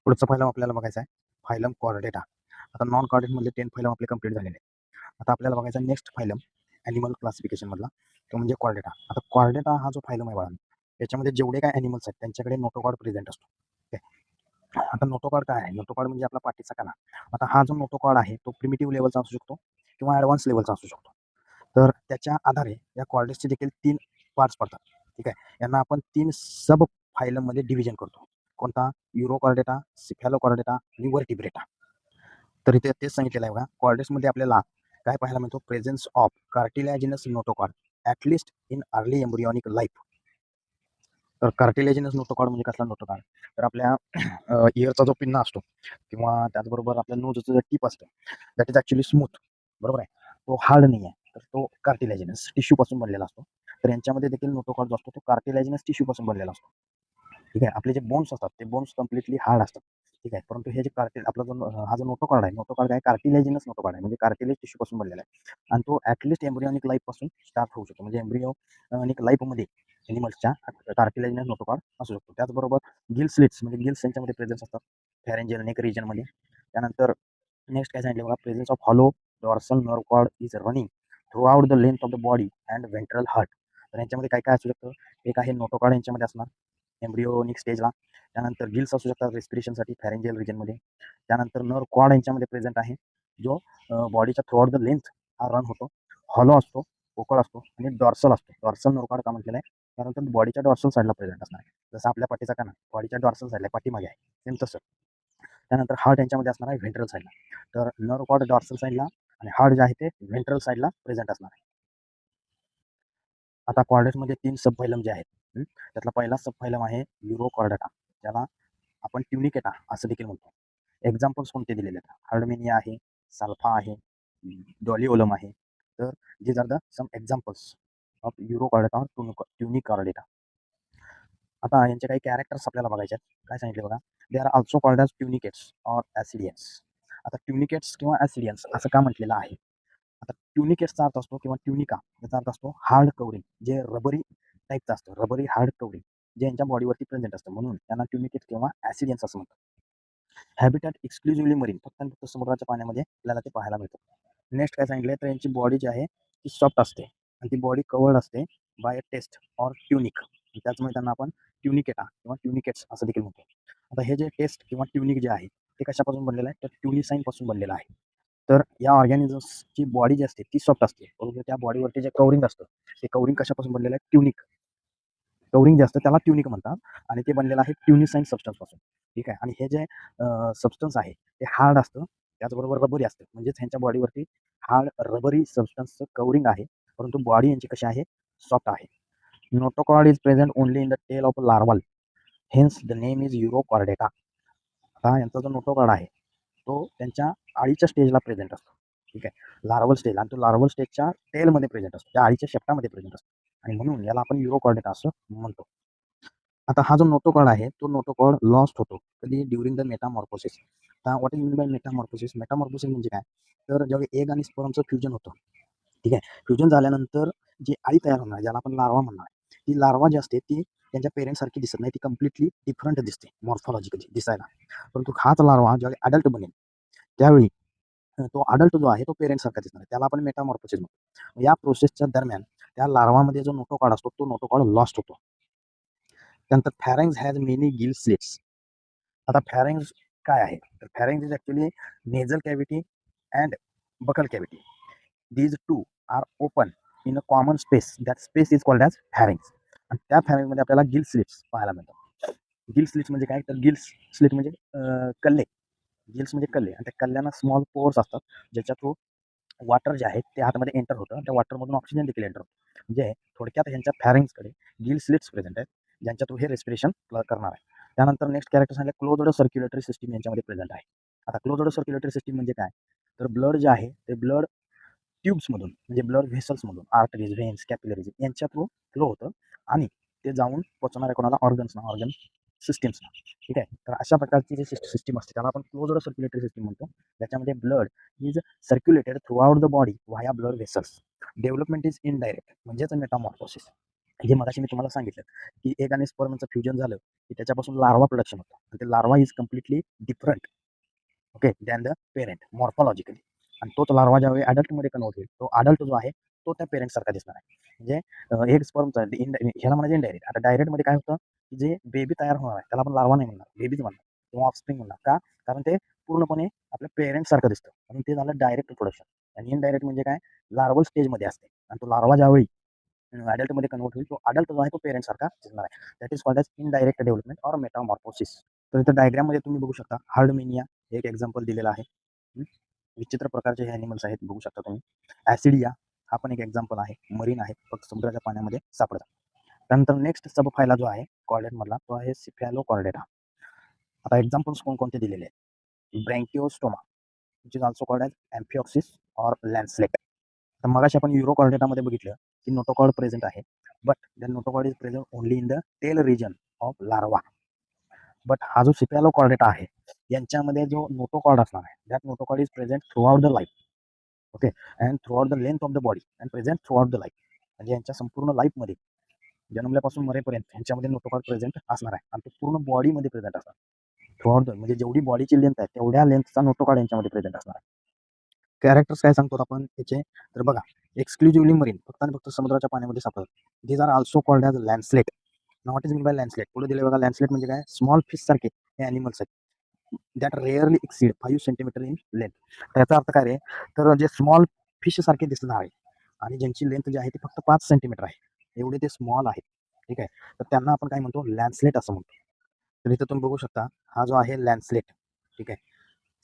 पुढचं फायलम आपल्याला बघायचं आहे फायलम कॉर्डेटा. आता नॉन कॉर्डेटमधले 10 फायलम आपले कंप्लीट झालेले आहेत. आता आपल्याला बघायचा नेक्स्ट फायलम ॲनिमल क्लासिफिकेशनमधला, तो म्हणजे कॉर्डेटा. आता कॉर्डेटा हा जो फायलम आहे बाळांनो, याच्यामध्ये जेवढे काय ॲनिमल्स आहेत त्यांच्याकडे नोटोकॉर्ड प्रेझेंट असतो. ठीक आहे. आता नोटोकॉर्ड काय आहे? नोटोकॉर्ड म्हणजे आपला पाठीचा कणा. आता हा जो नोटोकॉर्ड आहे तो प्रिमिटिव्ह लेवलचा असू शकतो किंवा ॲडव्हान्स लेवलचा असू शकतो. तर त्याच्या आधारे या कॉर्डेट्सचे देखील 3 पार्ट्स पडतात. ठीक आहे. यांना आपण 3 सब फायलममध्ये डिव्हिजन करतो. कोणता? युरोकॉर्डेटा, सिफॅलोकॉर्डेटा आणि व्हर्टिब्रेटा. तर इथे तेच सांगितलेलं आहे बघा. कॉर्डेट्समध्ये आपल्याला काय पाहायला मिळतो? Presence of cartilaginous notochord at in early embryonic life. तर कार्टिलॅजिनस नोटोकॉर्ड म्हणजे कसला नोटोकॉर्ड? तर आपल्या इयरचा जो पिन्ना असतो किंवा त्याचबरोबर आपल्या नोजचं जे टिप असतं, दॅट इज ॲक्च्युअली स्मूथ. बरोबर आहे. तो हार्ड नाही आहे. तर तो कार्टिलॅजिनस टिश्यूपासून बनलेला असतो. तर यांच्यामध्ये देखील नोटोकॉर्ड जो असतो तो कार्टिलॅजिनस टिश्यूपासून बनलेला असतो. ठीक आहे. आपले जे बोन्स असतात ते बोन्स कम्प्लिटली हार्ड असतात. ठीक आहे. परंतु हे जे आपला जो हा जो नोटोकॉर्ड आहे, नोटोकॉर्ड काय कार्टिलॅजिनस नोटोकॉर्ड आहे, म्हणजे कार्टिलेज टिश्यूपासून बनलेला आहे. आणि तो ॲटलिस्ट एम्ब्रियॉनिक लाईफपासून स्टार्ट होऊ शकतो. म्हणजे एम्ब्रियॉनिक लाईफमध्ये ॲनिमल्सच्या कार्टिलेजिनस नोटोकॉर्ड असू शकतो. त्याचबरोबर गिल स्लिट्स म्हणजे गिल्स यांच्यामध्ये प्रेझेन्स असतात फॅरेंजियल नेक रिजनमध्ये. त्यानंतर नेक्स्ट काय सांगितलं बघा, presence of hollow dorsal nerve cord is running throughout the length of the body and ventral heart. तर यांच्यामध्ये काय काय असू शकतं? एक आहे नोटोकॉर्ड यांच्यामध्ये असणार एम्ब्रियोनिक स्टेजला. त्यानंतर गिल्स असू शकतात रेस्पिरेशनसाठी फॅरेंजियल रिजनमध्ये. त्यानंतर नर्व कॉर्ड यांच्यामध्ये प्रेझेंट आहे, जो बॉडीच्या थ्रू आउट द लेंथ हा रन होतो. हॉलो असतो, पोकळ असतो आणि डॉर्सल असतो. डॉर्सल नर्व कॉर्ड का म्हटलेलं आहे? कारण तो बॉडीच्या डॉर्सल साईडला प्रेझेंट असणार आहे. जसं आपल्या पाठीचा कणा बॉडीच्या डॉर्सल साईडला पाठीमागे आहे, सेम तसं. त्यानंतर हार्ट यांच्यामध्ये असणार आहे व्हेंट्रल साईडला. तर नर्व कॉर्ड डॉर्सल साईडला आणि हार्ट जे आहे ते व्हेंट्रल साईडला प्रेझेंट असणार आहे. आता कॉर्डेट्समध्ये 3 सब फायलम जे आहेत, त्यातला पहिला सब फायलम आहे युरोकॉर्डेटा, ज्याला आपण ट्युनिकेटा असं देखील म्हणतो. एक्झाम्पल्स कोणते दिलेले आहेत? हार्डमेनिया आहे, साल्फा आहे, डॉलिओलम आहे. तर these are the some examples of Urochordata और ट्युनिकॉर्डेटा. आता यांचे काही कॅरेक्टर्स आपल्याला बघायचे आहेत. काय सांगितले बघा, they are also called as tunicates or ascidians. आता ट्युनिकेट्स किंवा ॲसिडियन्स असं का म्हटलेलं आहे? आता ट्युनिकेट्सचा अर्थ असतो किंवा ट्युनिका याचा अर्थ असतो हार्ड कवरिंग, जे रबरी टाईपचं असतं, रबरी हार्ड कवरिंग जे यांच्या बॉडीवरती प्रेझेंट असतं, म्हणून त्यांना ट्युनिकेट किंवा ॲसिडियन्स असं म्हणतात. हॅबिटॅट एक्सक्लुझिव्हली मरीन, फक्त आणि फक्त समुद्राच्या पाण्यामध्ये आपल्याला ते पाहायला मिळतं. नेक्स्ट काय सांगितलं, तर यांची बॉडी जी आहे ती सॉफ्ट असते आणि ती बॉडी कवर्ड असते by a test or tunic. त्याचमुळे त्यांना आपण ट्युनिकेटा किंवा ट्युनिकेट्स असं देखील म्हणतो. आता हे जे टेस्ट किंवा ट्युनिक जे आहे ते कशापासून बनलेलं आहे? तर ट्युनिसाईन पासून बनलेलं आहे. तर या ऑर्गॅनिझम्सची बॉडी जी असते ती सॉफ्ट असते, परंतु त्या बॉडीवरती जे कवरिंग असतं ते कवरिंग कशापासून बनलेलं आहे? ट्युनिक. कवरिंग जे असतं त्याला ट्युनिक म्हणतात आणि ते बनलेलं आहे ट्युनिसाईन सबस्टन्सपासून. ठीक आहे. आणि हे जे सबस्टन्स आहे ते हार्ड असतं, त्याचबरोबर रबरी असतं. म्हणजेच ह्यांच्या बॉडीवरती हार्ड रबरी सबस्टन्सचं कवरिंग आहे, परंतु बॉडी यांची कशी आहे? सॉफ्ट आहे. Notochord is present only in the tail of larval, hence the name is Urochordata. आता यांचा जो नोटोकॉर्ड आहे तो त्यांच्या अळीच्या स्टेजला प्रेझेंट असतो. ठीक आहे. लार्वल स्टेज, आणि तो लार्वल स्टेजच्या टेलमध्ये प्रेझेंट असतो, त्या अळीच्या शेपटामध्ये प्रेझेंट असतो, आणि म्हणून याला आपण युरोकॉर्डेटा असं म्हणतो. आता हा जो नोटोकॉर्ड आहे तो नोटोकॉर्ड लॉस्ट होतो कधी? During the metamorphosis. आता what is mean by metamorphosis? Metamorphosis म्हणजे काय? तर जेव्हा एग आणि स्पर्मचं फ्युजन होतं, ठीक आहे, फ्युजन झाल्यानंतर जी अळी तयार होणार, ज्याला आपण लार्वा म्हणणार, ती लार्वा जी असते ती त्यांच्या पेरेंट्ससारखी दिसत नाही, ती कम्प्लिटली डिफरंट दिसते मॉर्फॉलॉजिकली दिसायला. परंतु हाच लार्वा ज्यावेळी अडल्ट बनेल त्यावेळी तो अडल्ट जो आहे तो पेरेंट्ससारखा दिसणार आहे, त्याला आपण मेटामॉर्फोसिस म्हणतो. या प्रोसेसच्या दरम्यान त्या लार्वामध्ये जो नोटोकॉर्ड असतो तो नोटोकॉर्ड लॉस्ट होतो. त्यानंतर pharynx has many gill slits. आता फॅरेंग्स काय आहे? तर pharynx is actually nasal cavity and buccal cavity. These two are open in a common space, that space is called as pharynx. आणि त्या फॅरेंग्समध्ये आपल्याला गिल स्लिट्स पाहायला मिळतात. गिल स्लिट्स म्हणजे काय? तर गिल्स स्लिट म्हणजे कल्ले. गिल्स म्हणजे कल्ले, आणि त्या कल्ल्यांना स्मॉल पोर्स असतात ज्याच्या थ्रू वॉटर जे आहे ते आतमध्ये एंटर होतं, त्या वॉटरमधून ऑक्सिजन देखील एंटर होतं. म्हणजे थोडक्यात ह्यांच्या फॅरेंग्सकडे गिल स्लिट्स प्रेझेंट आहेत, ज्यांच्या थ्रू हे रेस्पिरेशन करणार आहे. त्यानंतर नेक्स्ट कॅरेक्टर सांगितलं क्लोज्ड सर्क्युलेटरी सिस्टीम यांच्यामध्ये प्रेझेंट आहे. आता क्लोज्ड सर्क्युलेटरी सिस्टीम म्हणजे काय? तर ब्लड जे आहे ते ब्लड ट्यूब्समधून म्हणजे ब्लड व्हेसल्समधून आर्टरीज, व्हेन्स, कॅपिलरीज यांच्या थ्रू फ्लो होतं आणि ते जाऊन पोहोचणाऱ्या कोणाला? ऑर्गन्सना, ऑर्गन सिस्टीम्सना. ठीक आहे. तर अशा प्रकारची जी सिस्टीम असते त्याला आपण क्लोज्ड सर्क्युलेटरी सिस्टीम म्हणतो, ज्याच्यामध्ये blood is circulated through out the body via blood vessels. Development is indirect, म्हणजेच मेटामॉर्फोसिस. जे मगाशी मी तुम्हाला सांगितलं की एग आणि स्पर्मचं फ्युजन झालं की त्याच्यापासून लार्वा प्रोडक्शन होतं आणि ते larva is completely different okay than the parent morphologically. आणि तोच लार्वा ज्यावेळी अडल्टमध्ये कन्वर्ट होईल तो अडल्ट जो आहे तो त्या पेरेंट सारखा दिसणार आहे. म्हणजे एक स्पर्मचा ह्याला म्हणायचे इनडायरेक्ट. आता डायरेक्टमध्ये काय होतं की जे बेबी तयार होणार आहे त्याला आपण लार्वा नाही म्हणणार, बेबीच म्हणणार किंवा ऑफस्प्रिंग म्हणणार. का? कारण ते पूर्णपणे आपल्या पेरेंट सारखं दिसतं म्हणून ते झालं डायरेक्ट प्रोडक्शन. आणि इनडायरेक्ट म्हणजे काय, लार्वल स्टेजमध्ये असते आणि तो लार्वा ज्यावेळी अडल्टमध्ये कन्वर्ट होईल तो अडल्ट जो आहे तो पेरेंट सारखा दिसणार आहे. That is called as indirect development or metamorphosis. तर इथं डायग्राममध्ये तुम्ही बघू शकता हार्डमिनिया एक एक्झाम्पल दिलेला आहे. विचित्र प्रकारचे हे ॲनिमल्स आहेत बघू शकता तुम्ही. ॲसिडिया हा पण एक एक्झाम्पल आहे, मरीन आहे, फक्त समुद्राच्या पाण्यामध्ये सापडतात. त्यानंतर नेक्स्ट सब फायला जो आहे कॉर्डेटमधला तो आहे सिफॅलो कॉर्डेटा. आता एक्झाम्पल्स कोणकोणते दिलेले आहेत? Branchiostoma which is also called as amphioxus or lancelet. तर मगाशी आपण युरो कॉर्डेटामध्ये बघितलं की नोटोकॉर्ड प्रेझेंट आहे, but the notochord is present only in the tail region of larva. But हा जो सिफॅलो कॉर्डेटा आहे यांच्यामध्ये जो नोटोकॉर्ड असणार आहे that notochord is present through out the life. Okay and through out the length of the body and present through out the life. म्हणजे यांच्या संपूर्ण लाईफमध्ये जन्मल्यापासून मरेपर्यंत यांच्यामध्ये नोटोकॉर्ड प्रेझेंट असणार आहे आणि तो पूर्ण बॉडीमध्ये प्रेझेंट असणार. थ्रू आउट द म्हणजे जेवढी बॉडीची लेंथ आहे तेवढ्या लेंथचा नोटोकॉर्ड यांच्यामध्ये प्रेझेंट असणार आहे. कॅरेक्टर्स काय सांगतो आपण त्याचे? तर बघा, एक्सक्लुझिव्हली मरीन फक्त आणि फक्त समुद्राच्या पाण्यामध्ये सापडतात. These are also called as lancelet. नाव what is mean by lancelet? पुढे दिले बघा, लँडस्लेट म्हणजे काय, स्मॉल फिश सारखे हे ॲनिमल्स आहेत that rarely exceed 5 centimetre in length. त्याचा अर्थ काय रे, तर जे स्मॉल फिश सारखे दिसणार आहे आणि ज्यांची लेंथ जी आहे ती फक्त 5 सेंटीमीटर आहे एवढे ते स्मॉल आहेत. ठीक आहे, तर त्यांना आपण काय म्हणतो, लँडस्लेट असं म्हणतो. तर इथं तुम्ही बघू शकता हा जो आहे लँडस्लेट. ठीक आहे,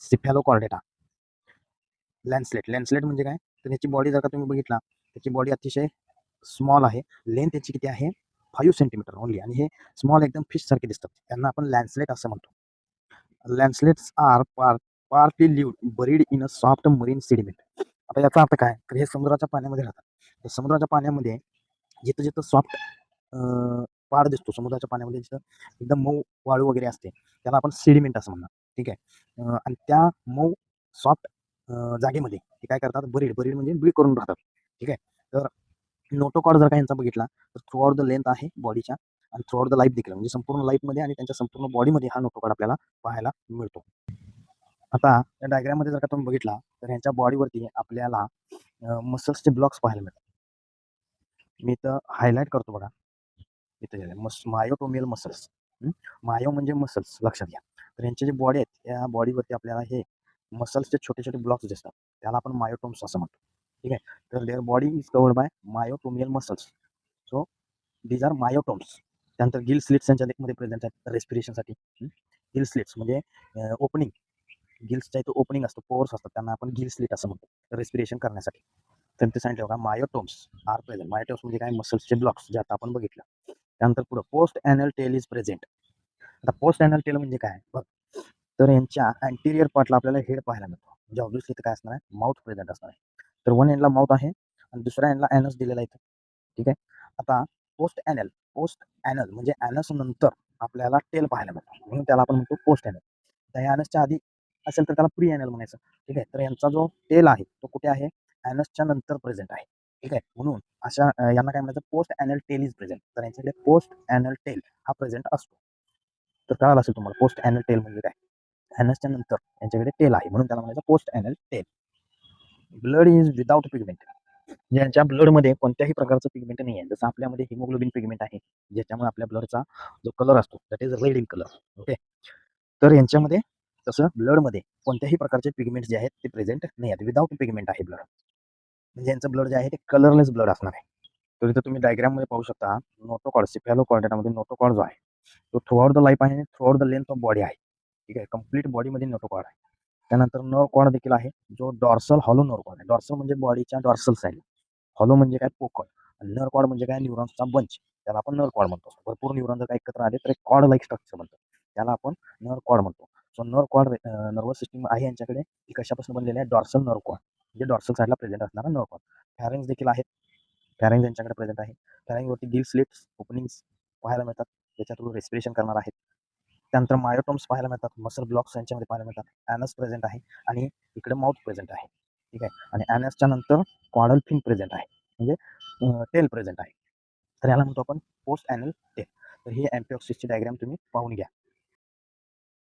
सिफॅलो कॉर्डेटा लँडस्लेट. लँडस्लेट म्हणजे काय, तर त्याची बॉडी जर का तुम्ही बघितला त्याची बॉडी अतिशय स्मॉल आहे. लेंथ त्याची किती आहे, 5 सेंटीमीटर ओनली. आणि हे स्मॉल एकदम फिश सारखे दिसतात, त्यांना आपण लँडस्लेट असं म्हणतो. Lancelets are partly lived buried in a soft marine sediment. आता याचा अर्थ काय, तर हे समुद्राच्या पाण्यामध्ये राहतात. तर समुद्राच्या पाण्यामध्ये जिथं जिथं सॉफ्ट पाड दिसतो समुद्राच्या पाण्यामध्ये, जिथं एकदम मऊ वाळू वगैरे असते त्याला आपण सेडिमेंट असं म्हणणार. ठीक आहे, आणि त्या मऊ सॉफ्ट जागेमध्ये ते काय करतात, बरीड बरीड म्हणजे बी करून राहतात. ठीक आहे, तर नोटोकॉर्ड जर का यांचा बघितला तर थ्रू आउट द लेंथ आहे बॉडीच्या आणि थ्रू आउट द लाईफ देखील, म्हणजे संपूर्ण लाईफमध्ये आणि त्यांच्या संपूर्ण बॉडीमध्ये हा नोटोकॉर्ड आपल्याला पाहायला मिळतो. आता या डायग्राममध्ये जर का तुम्ही बघितला तर यांच्या बॉडीवरती आपल्याला मसल्सचे ब्लॉक्स पाहायला मिळतात. मी इथं हायलाईट करतो बघा, इथे मायोटोमियल मसल्स. मायो म्हणजे मसल्स लक्षात घ्या. तर यांचे जे बॉडी आहेत या बॉडीवरती आपल्याला हे मसल्सचे छोटे छोटे ब्लॉक्स दिसतात, त्याला आपण मायोटोम्स असं म्हणतो. ठीक आहे, तर their body is covered by myotomial muscles. So these are myotomes. त्यानंतर गिल स्लिट्स यांच्या मध्ये प्रेझेंट आहेत रेस्पिरेशनसाठी. गिल स्लिट्स म्हणजे ओपनिंग, गिल्सच्या इथं ओपनिंग असतं, पोर्स असतात, त्यांना आपण गिल स्लिट असं म्हणतो रेस्पिरेशन करण्यासाठी. तर ते सांगितलं बघा, मायोटोम्स आर प्रेझेंट. मायोटोम्स म्हणजे काय, मसल्सचे ब्लॉक्स जे आता आपण बघितलं. त्यानंतर पुढं post anal tail is present. आता पोस्ट ॲनल टेल म्हणजे काय बघ, तर यांच्या अँटिरियर पार्टला आपल्याला हेड पाहायला मिळतो, म्हणजे ऑब्व्हियसली इथं काय असणार आहे, माउथ प्रेझेंट असणार आहे. तर वन एंडला माउथ आहे आणि दुसऱ्या एंडला ॲनस दिलेला आहे. ठीक आहे, आता पोस्ट ॲनल म्हणजे ॲनस नंतर आपल्याला टेल पाहायला मिळतो म्हणून त्याला आपण म्हणतो पोस्ट ॲनल. तर ॲनसच्या आधी असेल तर त्याला प्री ॲनल म्हणायचं. ठीक आहे, तर यांचा जो टेल आहे तो कुठे आहे, ॲनसच्या नंतर प्रेझेंट आहे. ठीक आहे, म्हणून अशा यांना काय म्हणायचं, post anal tail is present. तर यांच्याकडे पोस्ट ॲनल टेल हा प्रेझेंट असतो. तर कळालं असेल तुम्हाला पोस्ट ॲनल टेल म्हणजे काय. ॲनसच्या नंतर यांच्याकडे टेल आहे म्हणून त्याला म्हणायचं post anal tail. Blood is without pigment. ज्यांच्या ब्लडमध्ये कोणत्याही प्रकारचं पिगमेंट नाही आहे, जसं आपल्यामध्ये हिमोग्लोबिन पिगमेंट आहे ज्याच्यामुळे आपल्या ब्लडचा जो कलर असतो that is red in colour. Okay, तर यांच्यामध्ये तसं ब्लडमध्ये कोणत्याही प्रकारचे पिगमेंट जे आहेत ते प्रेझेंट नाही आहेत, विदाउट पिगमेंट आहे ब्लड. म्हणजे यांचं ब्लड जे आहे ते कलरलेस ब्लड असणार आहे. तर इथं तुम्ही डायग्राममध्ये पाहू शकता नोटोकॉर्ड, सिफॅलो कॉर्डेटामध्ये नोटोकॉर्ड जो आहे तो थ्रू आउट द लाईफ आहे आणि through out the length of body आहे. ठीक आहे, कंप्लीट बॉडीमध्ये नोटोकॉर्ड आहे. त्यानंतर नर्व कॉर्ड देखील आहे जो डॉर्सल हॉलो नर्व कॉर्ड आहे. डॉर्सल म्हणजे बॉडीच्या डॉर्सल साईड, हॉलो म्हणजे काय, पोकळ, आणि नर्व कॉर्ड म्हणजे काय, न्यूरॉन्सचा बंच, त्याला आपण नर्व कॉर्ड म्हणतो. भरपूर न्यूरॉन जर का एकत्र आले तर एक कॉर्ड लाईक स्ट्रक्चर बनतं, त्याला आपण नर्व कॉर्ड म्हणतो. So nerve cord nervous system आहे यांच्याकडे, ती कशापासून बनलेली आहे, डॉर्सल नर्व कॉर्ड म्हणजे डॉर्सल साईडला प्रेझेंट असणारा नर्व कॉर्ड. फॅरेंज देखील आहेत, फॅरेंज यांच्याकडे प्रेझेंट आहे. फॅरेंजवरती गिल स्लिट्स ओपनिंग्स पाहायला मिळतात, त्याच्या थ्रू रेस्पिरेशन करणार आहेत. त्यानंतर मायोटोम्स पाहायला मिळतात, मसल ब्लॉक्स यांच्यामध्ये पाहायला मिळतात. ॲनस प्रेझेंट आहे आणि इकडे माउथ प्रेझेंट आहे. ठीक आहे, आणि ॲनसच्या नंतर कॉडल फिन प्रेझेंट आहे म्हणजे टेल प्रेझेंट आहे. तर याला म्हणतो आपण पोस्ट ॲनल डेथ. तर ही अँटीऑक्सिडची डायग्राम तुम्ही पाहून घ्या.